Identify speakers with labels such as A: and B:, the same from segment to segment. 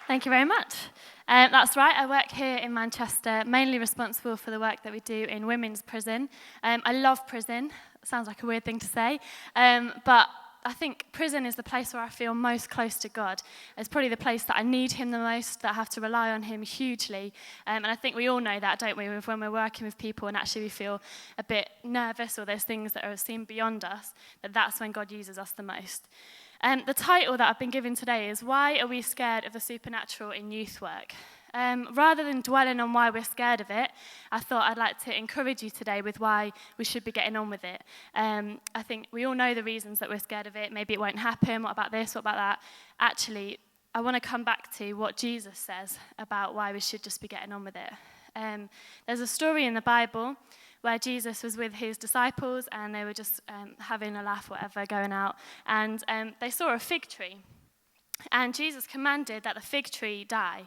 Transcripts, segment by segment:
A: Thank you very much. That's right, I work here in Manchester, mainly responsible for the work that we do in women's prison. I love prison. Sounds like a weird thing to say, but I think prison is the place where I feel most close to God. It's probably the place that I need him the most, that I have to rely on him hugely. And I think we all know that, don't we, when we're working with people and actually we feel a bit nervous or there's things that are seen beyond us, that's when God uses us the most. The title that I've been given today is Why Are We Scared of the Supernatural in Youth Work? Rather than dwelling on why we're scared of it, I thought I'd like to encourage you today with why we should be getting on with it. I think we all know the reasons that we're scared of it. Maybe it won't happen. What about this? What about that? Actually, I want to come back to what Jesus says about why we should just be getting on with it. There's a story in the Bible where Jesus was with his disciples and they were just having a laugh, whatever, going out. And they saw a fig tree. And Jesus commanded that the fig tree die.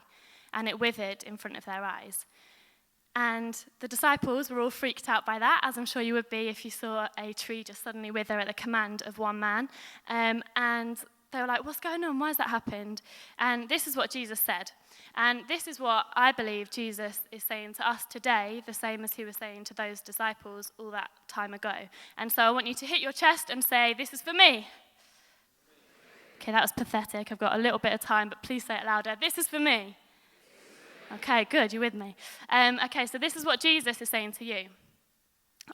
A: And it withered in front of their eyes. And the disciples were all freaked out by that, as I'm sure you would be if you saw a tree just suddenly wither at the command of one man. And they were like, what's going on? Why has that happened? And this is what Jesus said. And this is what I believe Jesus is saying to us today, the same as he was saying to those disciples all that time ago. And so I want you to hit your chest and say, this is for me. Okay, that was pathetic. I've got a little bit of time, but please say it louder. This is for me. Okay, good, you're with me. Okay, so this is what Jesus is saying to you.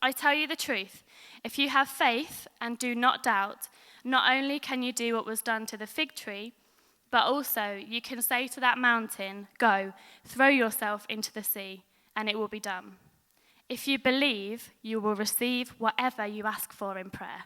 A: I tell you the truth. If you have faith and do not doubt, not only can you do what was done to the fig tree, but also you can say to that mountain, go, throw yourself into the sea, and it will be done. If you believe, you will receive whatever you ask for in prayer.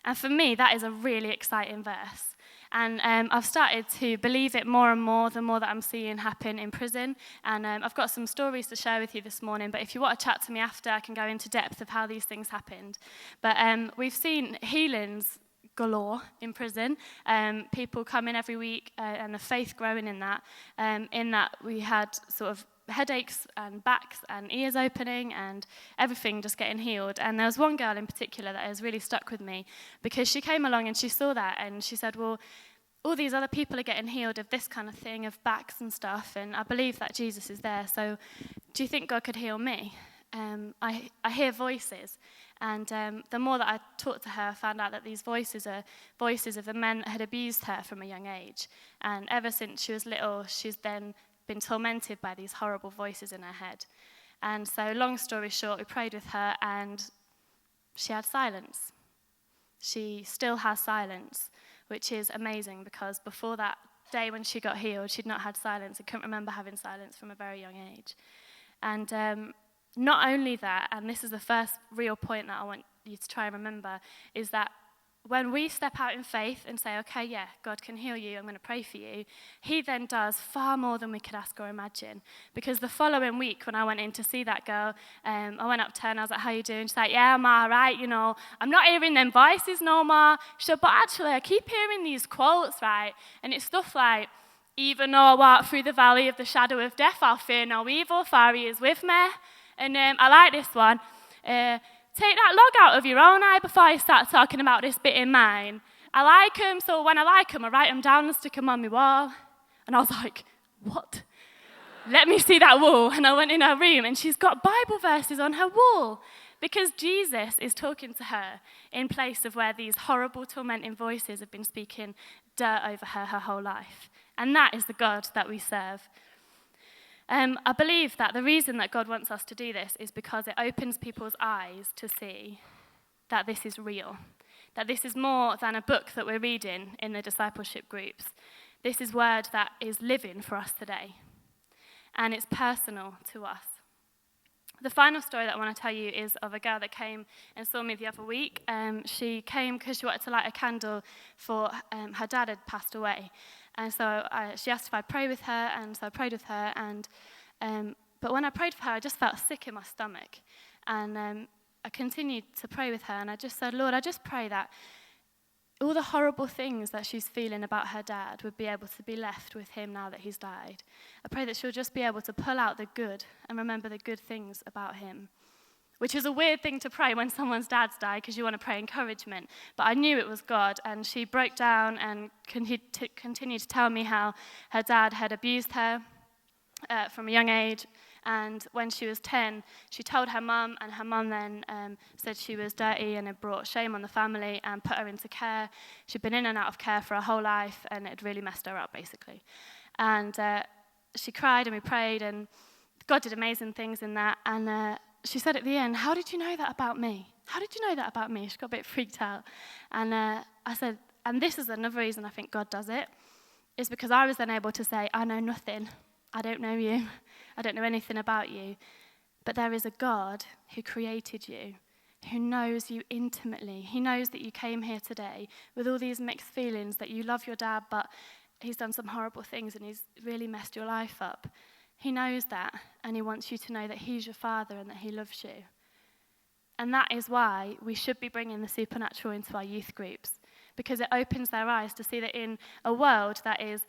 A: And for me, that is a really exciting verse. And I've started to believe it more and more, the more that I'm seeing happen in prison. And I've got some stories to share with you this morning, but if you want to chat to me after, I can go into depth of how these things happened. But we've seen healings galore in prison. People come in every week and the faith growing in that. In that we had sort of headaches and backs and ears opening and everything just getting healed. And there was one girl in particular that has really stuck with me because she came along and she saw that and she said, well, all these other people are getting healed of this kind of thing, of backs and stuff, and I believe that Jesus is there, so do you think God could heal me? I hear voices, and the more that I talked to her, I found out that these voices are voices of the men that had abused her from a young age. And ever since she was little, she's then been tormented by these horrible voices in her head. And so, long story short, we prayed with her, and she had silence. She still has silence, which is amazing, because before that day when she got healed, she'd not had silence and couldn't remember having silence from a very young age. And not only that, and this is the first real point that I want you to try and remember, is that when we step out in faith and say, okay, yeah, God can heal you, I'm going to pray for you, he then does far more than we could ask or imagine. Because the following week when I went in to see that girl, I went up to her and I was like, how you doing? She's like, yeah, I'm all right, you know, I'm not hearing them voices no more. She said, but actually, I keep hearing these quotes, right? And it's stuff like, even though I walk through the valley of the shadow of death, I'll fear no evil, for he is with me. And I like this one. Take that log out of your own eye before you start talking about this bit in mine. I like them, so when I like them, I write them down and stick them on my wall. And I was like, what? Let me see that wall. And I went in her room, and she's got Bible verses on her wall, because Jesus is talking to her in place of where these horrible, tormenting voices have been speaking dirt over her whole life. And that is the God that we serve. I believe that the reason that God wants us to do this is because it opens people's eyes to see that this is real, that this is more than a book that we're reading in the discipleship groups. This is word that is living for us today, and it's personal to us. The final story that I want to tell you is of a girl that came and saw me the other week. She came because she wanted to light a candle for her dad had passed away. And so she asked if I'd pray with her, and so I prayed with her. But when I prayed for her, I just felt sick in my stomach. And I continued to pray with her, and I just said, Lord, I just pray that all the horrible things that she's feeling about her dad would be able to be left with him now that he's died. I pray that she'll just be able to pull out the good and remember the good things about him. which is a weird thing to pray when someone's dad's died because you want to pray encouragement. But I knew it was God, and she broke down and continued to tell me how her dad had abused her from a young age. And when she was 10, she told her mum, and her mum then said she was dirty and had brought shame on the family and put her into care. She'd been in and out of care for her whole life, and it had really messed her up, basically. And she cried, and we prayed, and God did amazing things in that. And she said at the end, "How did you know that about me? How did you know that about me?" She got a bit freaked out. And I said, and this is another reason I think God does it, is because I was then able to say, "I know nothing. I don't know you. I don't know anything about you. But there is a God who created you, who knows you intimately. He knows that you came here today with all these mixed feelings, that you love your dad, but he's done some horrible things and he's really messed your life up. He knows that, and he wants you to know that he's your father and that he loves you." And that is why we should be bringing the supernatural into our youth groups, because it opens their eyes to see that in a world that is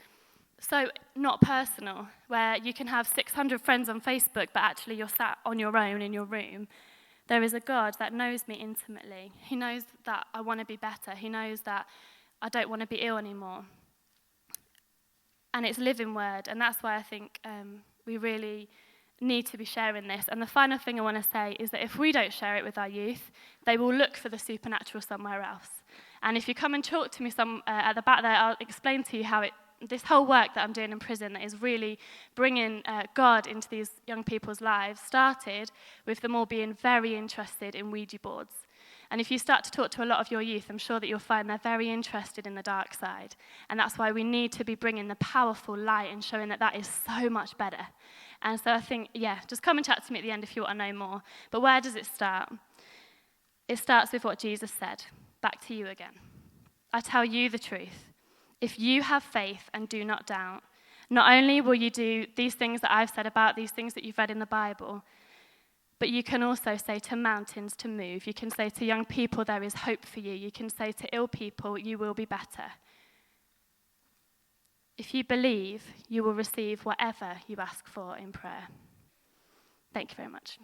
A: so not personal, where you can have 600 friends on Facebook, but actually you're sat on your own in your room, there is a God that knows me intimately. He knows that I want to be better. He knows that I don't want to be ill anymore. And it's living word, and that's why I think we really need to be sharing this. And the final thing I want to say is that if we don't share it with our youth, they will look for the supernatural somewhere else. And if you come and talk to me at the back there, I'll explain to you how this whole work that I'm doing in prison that is really bringing God into these young people's lives started with them all being very interested in Ouija boards. And if you start to talk to a lot of your youth, I'm sure that you'll find they're very interested in the dark side. And that's why we need to be bringing the powerful light and showing that that is so much better. And so I think, just come and chat to me at the end if you want to know more. But where does it start? It starts with what Jesus said. Back to you again. "I tell you the truth. If you have faith and do not doubt, not only will you do these things that I've said about, these things that you've read in the Bible, but you can also say to mountains to move. You can say to young people, there is hope for you. You can say to ill people, you will be better. If you believe, you will receive whatever you ask for in prayer." Thank you very much.